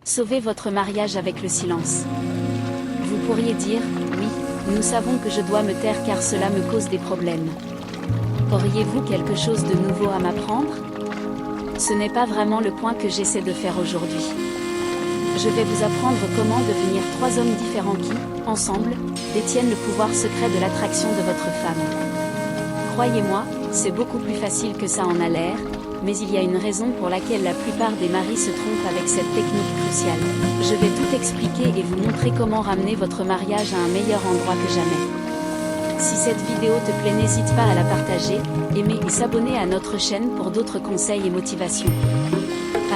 Sauvez votre mariage avec le silence. Vous pourriez dire, oui, nous savons que je dois me taire car cela me cause des problèmes. Auriez-vous quelque chose de nouveau à m'apprendre? Ce n'est pas vraiment le point que j'essaie de faire aujourd'hui. Je vais vous apprendre comment devenir 3 hommes différents qui, ensemble, détiennent le pouvoir secret de l'attraction de votre femme. Croyez-moi, c'est beaucoup plus facile que ça en a l'air, mais il y a une raison pour laquelle la plupart des maris se trompent avec cette technique cruciale. Je vais tout expliquer et vous montrer comment ramener votre mariage à un meilleur endroit que jamais. Si cette vidéo te plaît, n'hésite pas à la partager, aimer et s'abonner à notre chaîne pour d'autres conseils et motivations.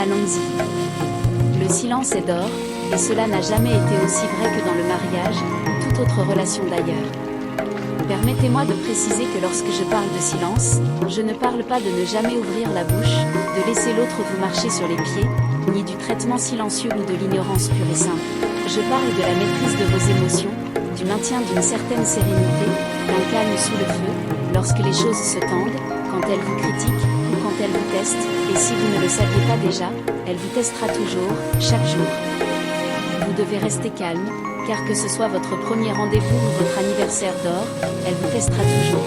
Allons-y. Le silence est d'or, et cela n'a jamais été aussi vrai que dans le mariage, ou toute autre relation d'ailleurs. Permettez-moi de préciser que lorsque je parle de silence, je ne parle pas de ne jamais ouvrir la bouche, de laisser l'autre vous marcher sur les pieds, ni du traitement silencieux ou de l'ignorance pure et simple. Je parle de la maîtrise de vos émotions, du maintien d'une certaine sérénité, d'un calme sous le feu, lorsque les choses se tendent, quand elle vous critique, ou quand elle vous teste, et si vous ne le saviez pas déjà, elle vous testera toujours, chaque jour. Vous devez rester calme, car que ce soit votre premier rendez-vous ou votre anniversaire d'or, elle vous testera toujours.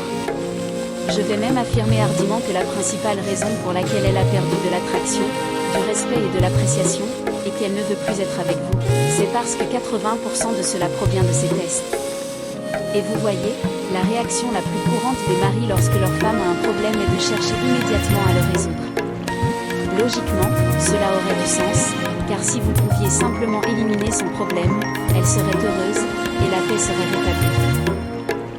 Je vais même affirmer hardiment que la principale raison pour laquelle elle a perdu de l'attraction, du respect et de l'appréciation, et qu'elle ne veut plus être avec vous, c'est parce que 80% de cela provient de ces tests. Et vous voyez, la réaction la plus courante des maris lorsque leur femme a un problème est de chercher immédiatement à le résoudre. Logiquement, cela aurait du sens, car si vous pouviez simplement éliminer son problème, elle serait heureuse, et la paix serait rétablie.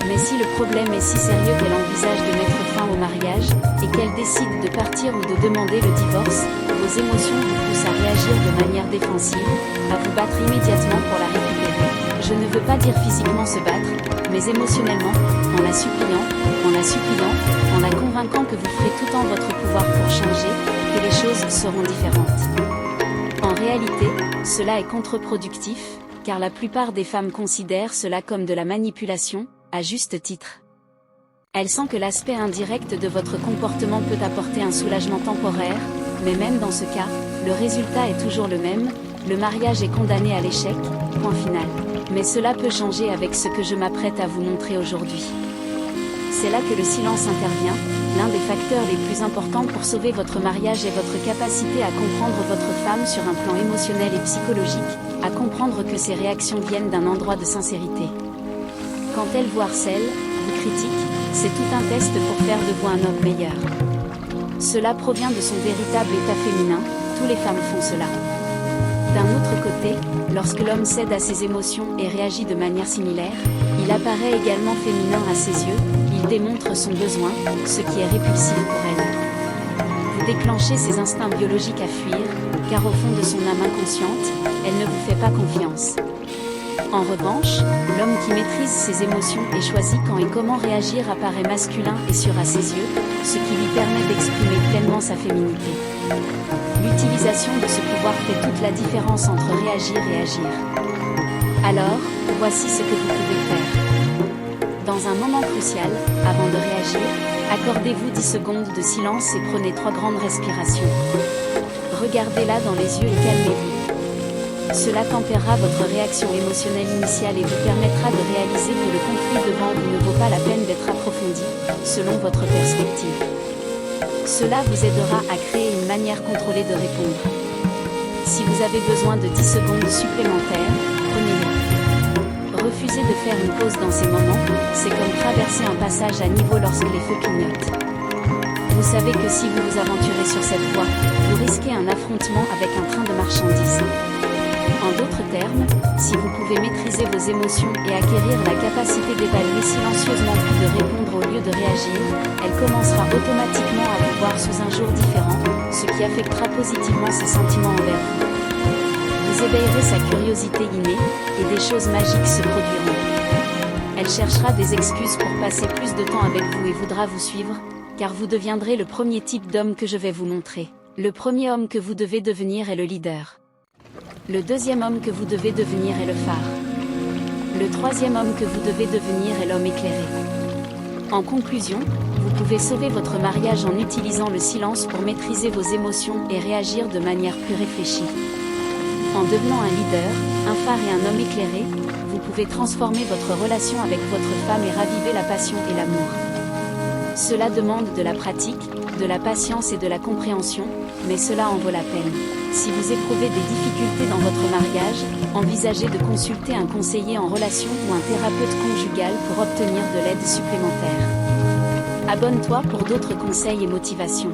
Mais si le problème est si sérieux qu'elle envisage de mettre fin au mariage, et qu'elle décide de partir ou de demander le divorce, vos émotions vous poussent à réagir de manière défensive, à vous battre immédiatement pour la récupérer. Je ne veux pas dire physiquement se battre, mais émotionnellement, en la suppliant, en la convainquant que vous ferez tout en votre pouvoir pour changer, que les choses seront différentes. En réalité, cela est contre-productif, car la plupart des femmes considèrent cela comme de la manipulation, à juste titre. Elles sentent que l'aspect indirect de votre comportement peut apporter un soulagement temporaire, mais même dans ce cas, le résultat est toujours le même, le mariage est condamné à l'échec, point final. Mais cela peut changer avec ce que je m'apprête à vous montrer aujourd'hui. C'est là que le silence intervient, l'un des facteurs les plus importants pour sauver votre mariage est votre capacité à comprendre votre femme sur un plan émotionnel et psychologique, à comprendre que ses réactions viennent d'un endroit de sincérité. Quand elle vous harcèle, vous critique, c'est tout un test pour faire de vous un homme meilleur. Cela provient de son véritable état féminin, toutes les femmes font cela. D'un autre côté, lorsque l'homme cède à ses émotions et réagit de manière similaire, il apparaît également féminin à ses yeux, il démontre son besoin, ce qui est répulsif pour elle. Vous déclenchez ses instincts biologiques à fuir, car au fond de son âme inconsciente, elle ne vous fait pas confiance. En revanche, l'homme qui maîtrise ses émotions et choisit quand et comment réagir apparaît masculin et sûr à ses yeux, ce qui lui permet d'exprimer pleinement sa féminité. L'utilisation de ce pouvoir fait toute la différence entre réagir et agir. Alors, voici ce que vous pouvez faire. Dans un moment crucial, avant de réagir, accordez-vous 10 secondes de silence et prenez 3 grandes respirations. Regardez-la dans les yeux et calmez-vous. Cela tempérera votre réaction émotionnelle initiale et vous permettra de réaliser que le conflit devant vous ne vaut pas la peine d'être approfondi, selon votre perspective. Cela vous aidera à créer une manière contrôlée de répondre. Si vous avez besoin de 10 secondes supplémentaires, prenez-les. Refuser de faire une pause dans ces moments, c'est comme traverser un passage à niveau lorsque les feux clignotent. Vous savez que si vous vous aventurez sur cette voie, vous risquez un affrontement avec un train de marchandises. En d'autres termes, si vous pouvez maîtriser vos émotions et acquérir la capacité d'évaluer silencieusement puis de répondre au lieu de réagir, elle commencera automatiquement à vous voir sous un jour différent, ce qui affectera positivement ses sentiments envers vous. Vous éveillerez sa curiosité innée, et des choses magiques se produiront. Elle cherchera des excuses pour passer plus de temps avec vous et voudra vous suivre, car vous deviendrez le premier type d'homme que je vais vous montrer. Le premier homme que vous devez devenir est le leader. Le deuxième homme que vous devez devenir est le phare. Le troisième homme que vous devez devenir est l'homme éclairé. En conclusion, vous pouvez sauver votre mariage en utilisant le silence pour maîtriser vos émotions et réagir de manière plus réfléchie. En devenant un leader, un phare et un homme éclairé, vous pouvez transformer votre relation avec votre femme et raviver la passion et l'amour. Cela demande de la pratique, de la patience et de la compréhension, mais cela en vaut la peine. Si vous éprouvez des difficultés dans votre mariage, envisagez de consulter un conseiller en relation ou un thérapeute conjugal pour obtenir de l'aide supplémentaire. Abonne-toi pour d'autres conseils et motivations.